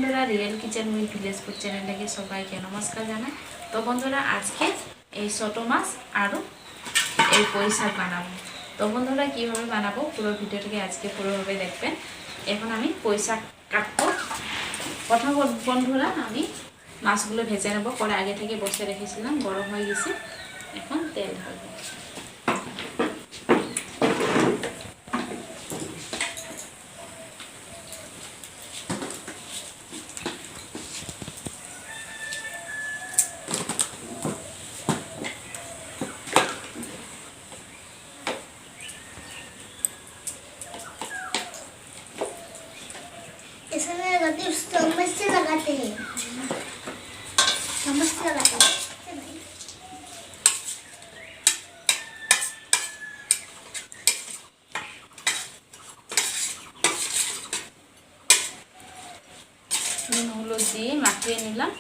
বন্ধুরা real kitchen with village food চ্যানেলটাকে সবাইকে নমস্কার জানাই। তো বন্ধুরা আজকে এই ছোট মাছ আর এই পুঁই শাক বানাবো। তো বন্ধুরা কীভাবে বানাবো পুরো ভিডিওটাকে আজকে পুরোভাবে দেখবেন। এখন আমি পুঁই শাক কাটবো। প্রথম বন্ধুরা আমি মাছগুলো ভেজে নেবো। করে আগে থেকে বসে রেখেছিলাম, গরম হয়ে গেছে। এখন তেল ঢালবো। इसमें चम्मच से लगाते हैं, चम्मच से लगाते हैं। নুন হলুদ দিয়ে মাখিয়ে নিলাম।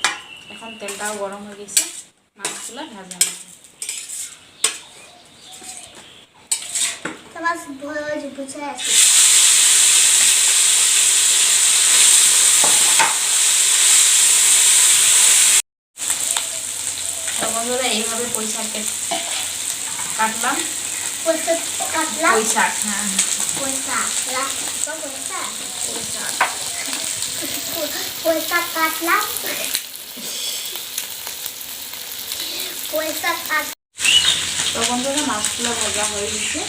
এখন তেলটাও গরম হয়ে গেছে, মাছগুলো ভাজা নেব। মাছ বুঝে আছে। বন্ধুরা এইভাবে পুঁই শাক কাটলাম। পুঁই শাক কাটলাম। পুঁই শাক, হ্যাঁ পুঁই শাক, পুঁই শাক কাটলাম। পুঁই শাক কাট। তো বন্ধুরা মাছগুলো ভাজা হয়ে গেছে।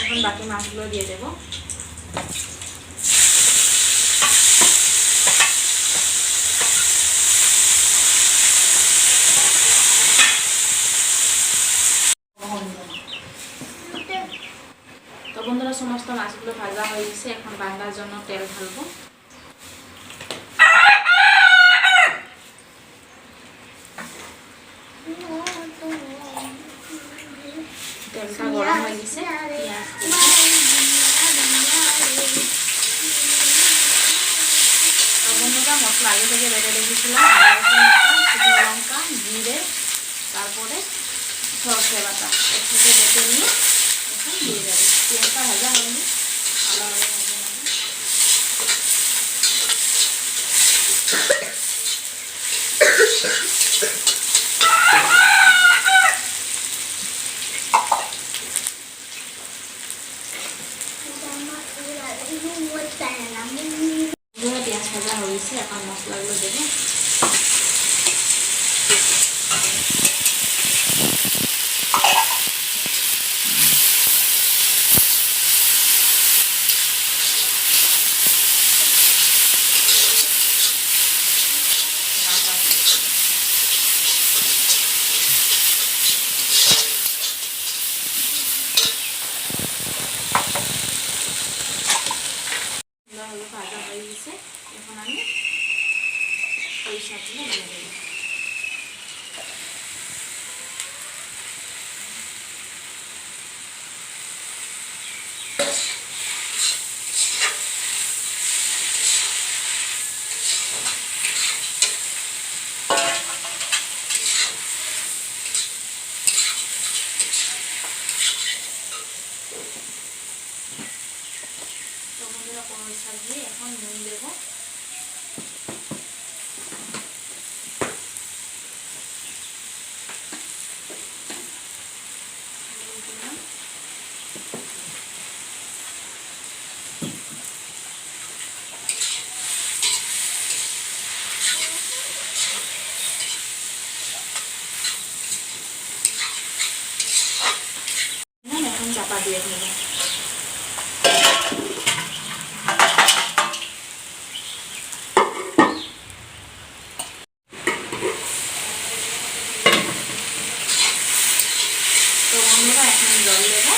এখন বাকি মাছগুলো দিয়ে দেব। তো বন্ধুরা সমস্ত মাছগুলো ভাজা হয়ে গেছে। এখন রান্নার জন্য তেল ঢালবো। তেলটা গরম হয়ে গেছে। বন্ধুরা মশলা আগে থেকে বেটে রেখেছিলাম। আদা রসুন বাটা, শুকনো লঙ্কা, জিরে, তারপরে সরষে বাটা একসাথে বেটে নিয়ে এখন দিয়ে দেবো। পেঁয়াজটা ভাজা হয়নি, ভালোভাবে ভাজা হবে। পেঁয়াজ ভাজা হয়েছে, এখন মশলাগুলো দেবো। ভাজা হয়ে গেছে, এখন আমি পুঁই শাকগুলো দিয়ে দেবো। পুঁই শাক দিয়ে এখন নুন দেবো। এখন চাপা দিয়ে দেবো। তো বন্ধুরা এখন জল দেবো।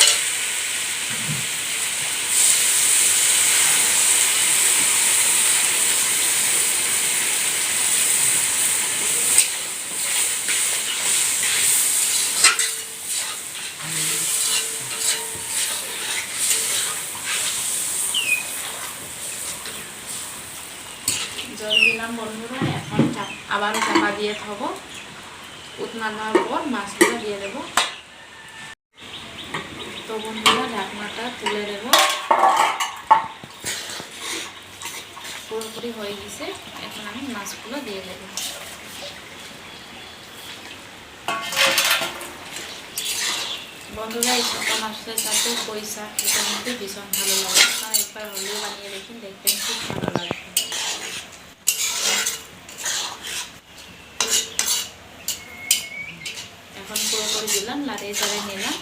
জল দিলাম বন্ধুরা, এখন আবারও চাপা দিয়ে থব। উতনানোর পর মাছগুলো দিয়ে দেব। তো বন্ধুরা ঢাকনাটা তুলে দেব। পুরোপুরি হয়ে গেছে, এখন আমি মাছগুলো দিয়ে দেব। বন্ধুরা এই ছোটো মাছের সাথে পুঁই শাক এটা কিন্তু ভীষণ ভালো লাগে। আপনারা একবার হলেও বানিয়ে দেখুন, দেখবেন খুব ভালো লাগবে। এখন পুরোপুরি দিলাম, লাড়িয়ে চাড়িয়ে নিলাম,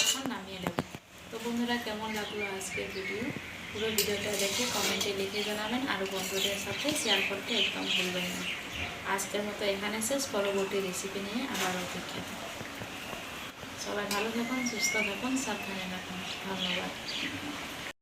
এখন নামিয়ে নেব। তো বন্ধুরা কেমন লাগলো আজকের ভিডিও? পুরো ভিডিওটা দেখে কমেন্টে লিখে জানাবেন, আর বন্ধুদের সাথে শেয়ার করতে একদম ভুলবেন না। আজকের মতো এখানে শেষ, পরবর্তী রেসিপি নিয়ে আবার অপেক্ষা। সবাই ভালো থাকুন, সুস্থ থাকুন, সাবধানে থাকুন। ধন্যবাদ।